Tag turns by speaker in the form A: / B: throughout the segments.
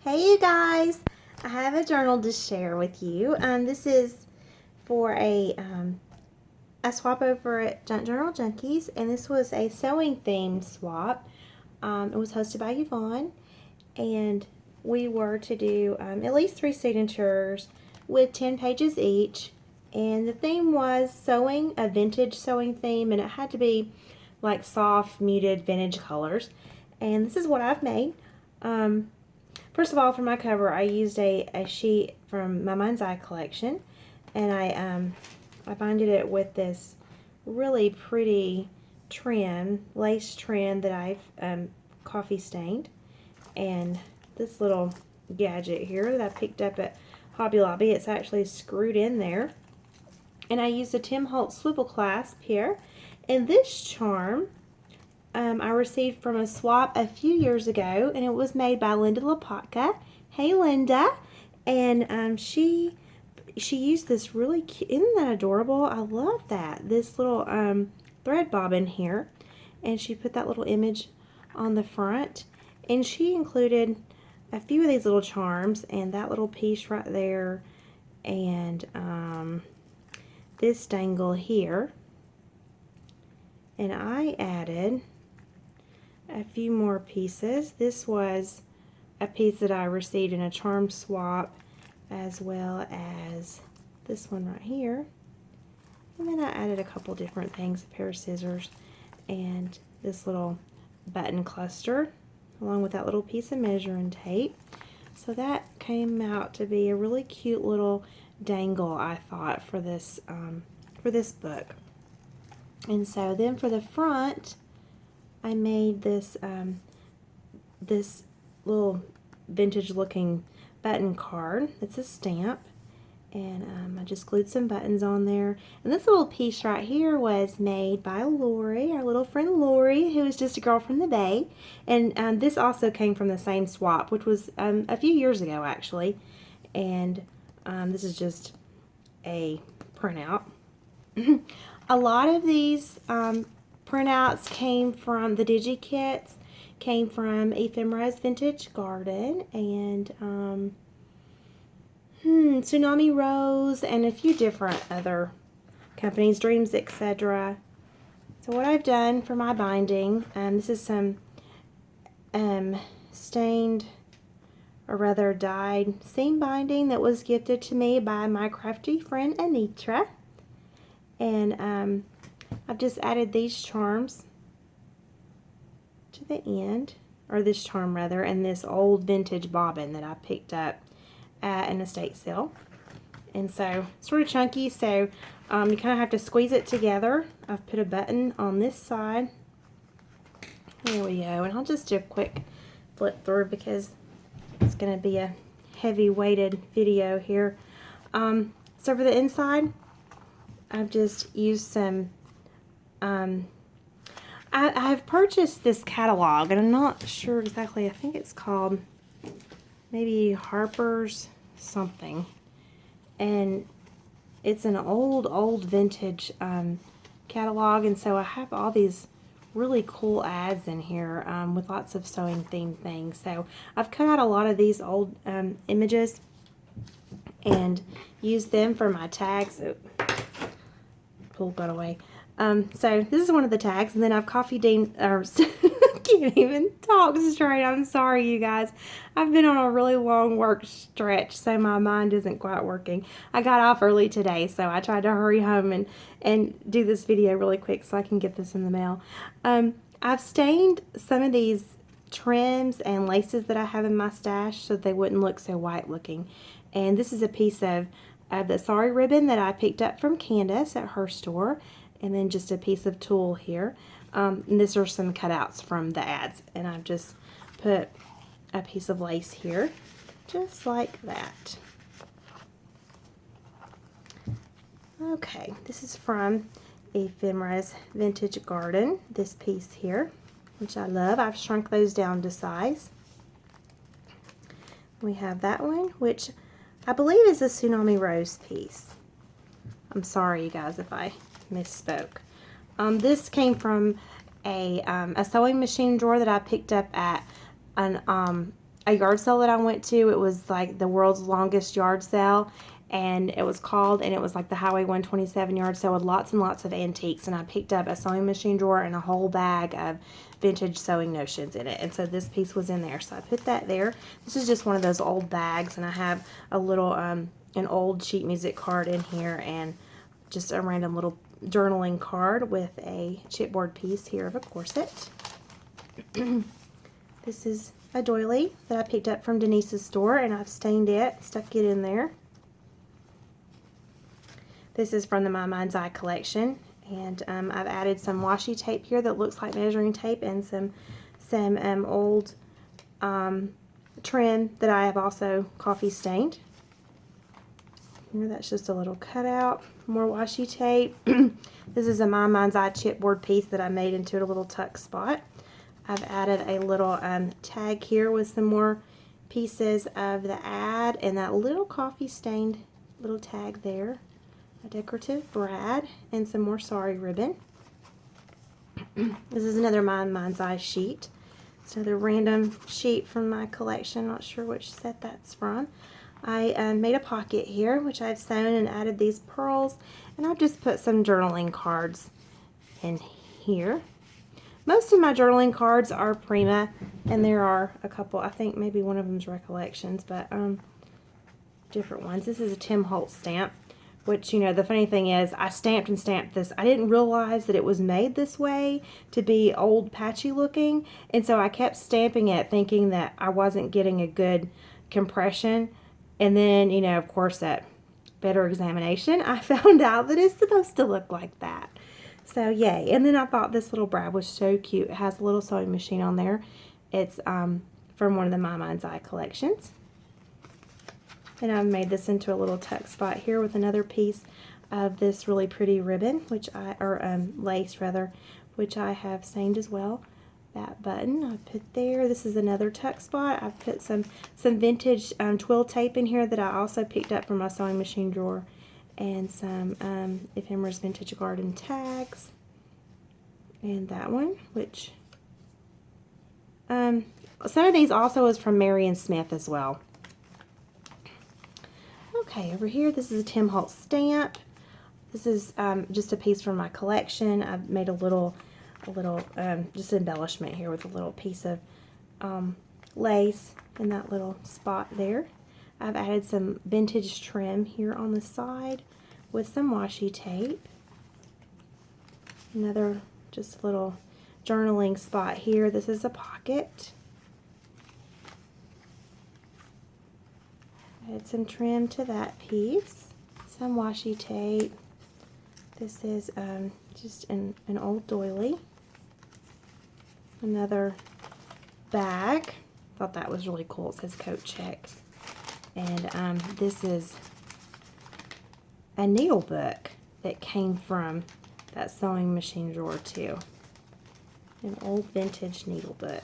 A: Hey you guys, I have a journal to share with you. This is for a swap over at Journal Junkies, and this was a sewing themed swap. It was hosted by Yvonne, and we were to do at least 3 signatures with 10 pages each. And the theme was sewing, a vintage sewing theme, and it had to be like soft, muted vintage colors. And this is what I've made. First of all, for my cover, I used a sheet from my Mind's Eye collection, and I binded it with this really pretty trim, lace trim that I've coffee stained, and this little gadget here that I picked up at Hobby Lobby. It's actually screwed in there, and I used a Tim Holtz swivel clasp here, and this charm I received from a swap a few years ago, and it was made by Linda Lopatka. Hey, Linda. And she used this really cute, isn't that adorable? I love that. This little thread bobbin here, and she put that little image on the front, and she included a few of these little charms, and that little piece right there, and this dangle here, and I added a few more pieces. This was a piece that I received in a charm swap, as well as this one right here. And then I added a couple different things, a pair of scissors and this little button cluster, along with that little piece of measuring tape. So that came out to be a really cute little dangle, I thought, for this book. And so then for the front, I made this this little vintage looking button card. It's a stamp, and I just glued some buttons on there. And this little piece right here was made by Lori, our little friend Lori, who is just a girl from the Bay. And this also came from the same swap, which was a few years ago actually. And this is just a printout. A lot of these printouts came from the DigiKits, came from Ephemera's Vintage Garden, and Tsunami Rose, and a few different other companies, Dreams, etc. So what I've done for my binding, this is some stained, or rather dyed, seam binding that was gifted to me by my crafty friend Anitra, and I've just added these charms to the end, or this charm rather, and this old vintage bobbin that I picked up at an estate sale. And so, sort of chunky, so you kind of have to squeeze it together. I've put a button on this side. There we go. And I'll just do a quick flip through because it's going to be a heavy weighted video here. So for the inside, I've just used some I've purchased this catalog, and I'm not sure exactly. I think it's called maybe Harper's something, and it's an old vintage catalog, and so I have all these really cool ads in here with lots of sewing themed things. So I've cut out a lot of these old images and used them for my tags. Oh, pull got away. So this is one of the tags, and then I've coffee dean, or I can't even talk straight. I'm sorry, you guys. I've been on a really long work stretch, so my mind isn't quite working. I got off early today, so I tried to hurry home and do this video really quick so I can get this in the mail. I've stained some of these trims and laces that I have in my stash so they wouldn't look so white looking. And this is a piece of the sari ribbon that I picked up from Candace at her store. And then just a piece of tulle here. And these are some cutouts from the ads. And I've just put a piece of lace here, just like that. Okay, this is from Ephemera's Vintage Garden, this piece here, which I love. I've shrunk those down to size. We have that one, which I believe is a Tsunami Rose piece. I'm sorry, you guys, if I misspoke. This came from a sewing machine drawer that I picked up at an a yard sale that I went to. It was like the world's longest yard sale, and it was like the Highway 127 yard sale with lots and lots of antiques. And I picked up a sewing machine drawer and a whole bag of vintage sewing notions in it. And so this piece was in there, so I put that there. This is just one of those old bags, and I have a little an old sheet music card in here, and just a random little journaling card with a chipboard piece here of a corset. This is a doily that I picked up from Denise's store, and I've stained it, stuck it in there. This is from the My Mind's Eye collection, and I've added some washi tape here that looks like measuring tape, and some old trim that I have also coffee stained. Here, that's just a little cutout. More washi tape. This is a My Mind's Eye chipboard piece that I made into a little tuck spot. I've added a little tag here with some more pieces of the ad, and that little coffee stained little tag there. A decorative brad and some more sari ribbon. This is another My Mind's Eye sheet. It's another random sheet from my collection. Not sure which set that's from. I made a pocket here, which I've sewn and added these pearls, and I've just put some journaling cards in here. Most of my journaling cards are Prima, and there are a couple, I think maybe one of them's Recollections, but different ones. This is a Tim Holtz stamp, which, you know, the funny thing is I stamped and stamped this. I didn't realize that it was made this way to be old patchy looking, and so I kept stamping it thinking that I wasn't getting a good compression. And then, you know, of course, at better examination, I found out that it's supposed to look like that. So, yay. And then I thought this little brad was so cute. It has a little sewing machine on there. It's from one of the My Mind's Eye collections. And I've made this into a little tuck spot here with another piece of this really pretty ribbon, lace rather, which I have stained as well. That button I put there. This is another tuck spot. I've put some vintage twill tape in here that I also picked up from my sewing machine drawer, and some Ephemeris Vintage Garden tags, and that one, which some of these also is from Marion Smith as well. Okay, over here, this is a Tim Holtz stamp. This is just a piece from my collection. I've made a little just embellishment here with a little piece of lace in that little spot there. I've added some vintage trim here on the side with some washi tape. Another just little journaling spot here. This is a pocket. Add some trim to that piece. Some washi tape. This is just an old doily. Another bag. Thought that was really cool. It says Coat Check. And this is a needle book that came from that sewing machine drawer too. An old vintage needle book.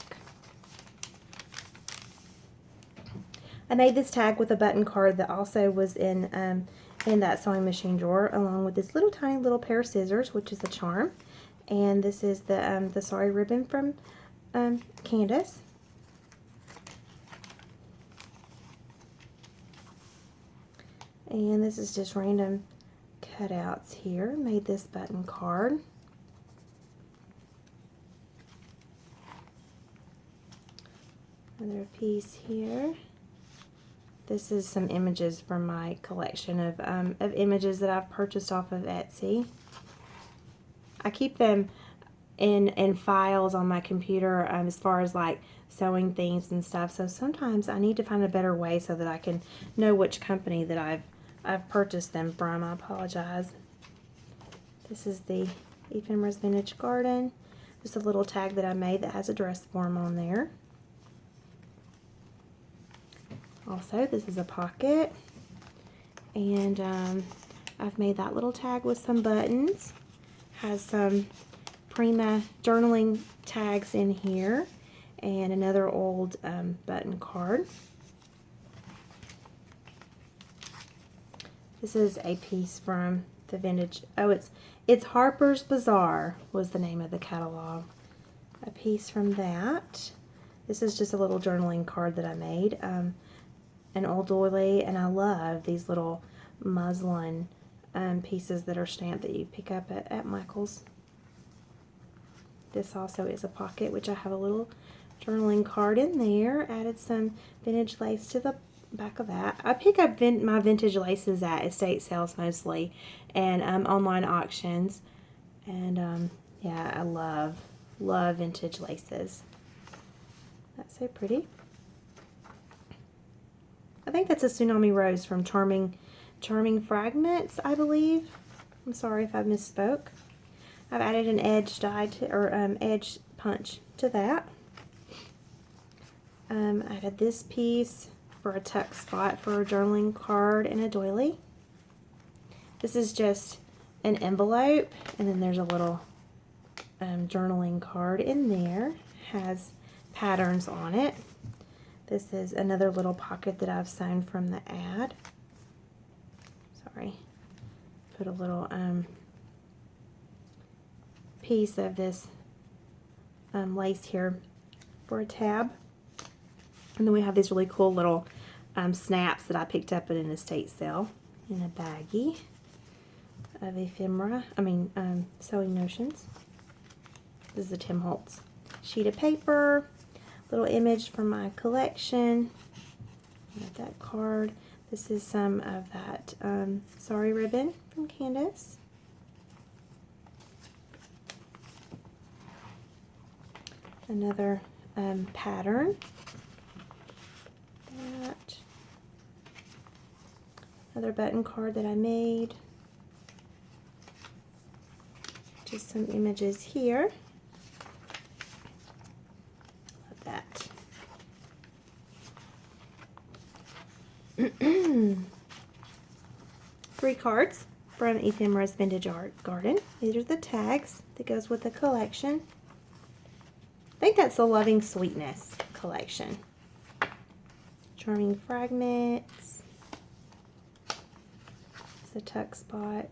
A: I made this tag with a button card that also was in that sewing machine drawer, along with this little tiny little pair of scissors, which is a charm. And this is the sari ribbon from Candace. And this is just random cutouts here. Made this button card. Another piece here. This is some images from my collection of images that I've purchased off of Etsy. I keep them in files on my computer as far as like sewing things and stuff. So sometimes I need to find a better way so that I can know which company that I've purchased them from. I apologize. This is the Ephemeris Vintage Garden. Just a little tag that I made that has a dress form on there. Also, this is a pocket, and I've made that little tag with some buttons. Has some Prima journaling tags in here, and another old button card. This is a piece from the vintage. Oh, it's Harper's Bazaar was the name of the catalog. A piece from that. This is just a little journaling card that I made, an old doily, and I love these little muslin pieces that are stamped that you pick up at Michael's. This also is a pocket, which I have a little journaling card in there. Added some vintage lace to the back of that. I pick up my vintage laces at estate sales mostly, and online auctions. And yeah, I love vintage laces. That's so pretty. I think that's a Tsunami Rose from Charming Fragments, I believe. I'm sorry if I misspoke. I've added an edge die to, edge punch to that. Added this piece for a tuck spot for a journaling card and a doily. This is just an envelope, and then there's a little journaling card in there. Has patterns on it. This is another little pocket that I've sewn from the ad. Sorry. Put a little piece of this lace here for a tab. And then we have these really cool little snaps that I picked up at an estate sale in a baggie of ephemera, sewing notions. This is a Tim Holtz sheet of paper, little image from my collection. Got that card. This is some of that Sorry ribbon from Candace. Another pattern. That. Another button card that I made. Just some images here. Love that. 3 cards from Ephemera's Vintage Art Garden. These are the tags that goes with the collection. I think that's the Loving Sweetness collection. Charming Fragments. It's a tuck spot.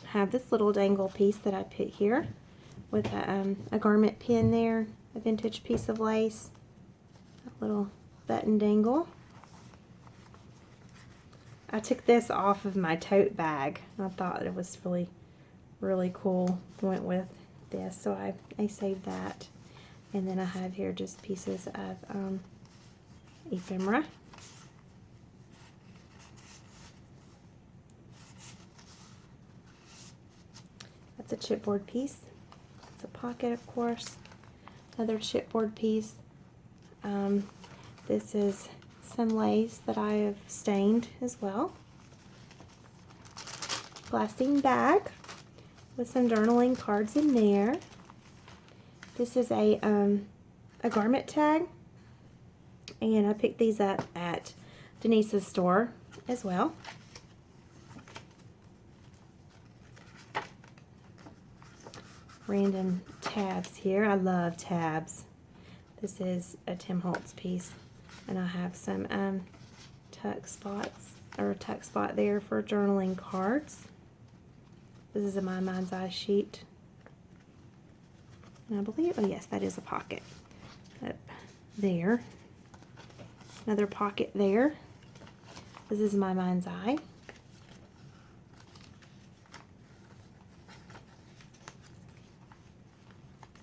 A: I have this little dangle piece that I put here with a garment pin there, a vintage piece of lace, a little button dangle. I took this off of my tote bag. I thought it was really cool. Went with this, so I saved that. And then I have here just pieces of ephemera. That's a chipboard piece. It's a pocket, of course. Another chipboard piece. This is some lace that I have stained as well. Glassine bag with some journaling cards in there. This is a garment tag, and I picked these up at Denise's store as well. Random tabs here. I love tabs. This is a Tim Holtz piece, and I have some tuck spots, or a tuck spot there for journaling cards. This is a My Mind's Eye sheet. And I believe, oh yes, that is a pocket up there. Another pocket there. This is My Mind's Eye.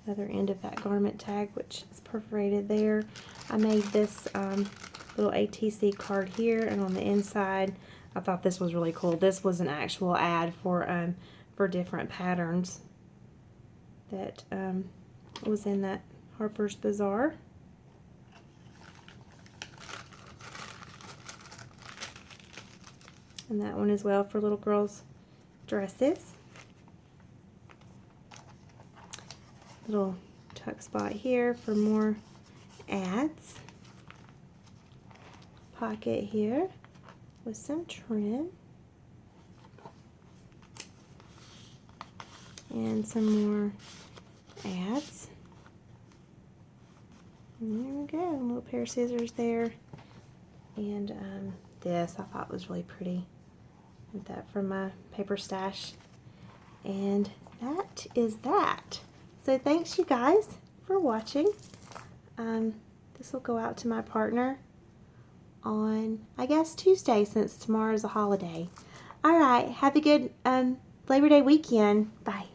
A: Other end of that garment tag, which is perforated there. I made this little ATC card here, and on the inside, I thought this was really cool. This was an actual ad for different patterns that was in that Harper's Bazaar. And that one as well for little girls' dresses. Little tuck spot here for more ads. Pocket here with some trim. And some more ads. And there we go, a little pair of scissors there. And this I thought was really pretty. With that from my paper stash. And that is that. So thanks, you guys, for watching. This will go out to my partner on, I guess, Tuesday, since tomorrow's a holiday. All right, have a good Labor Day weekend. Bye.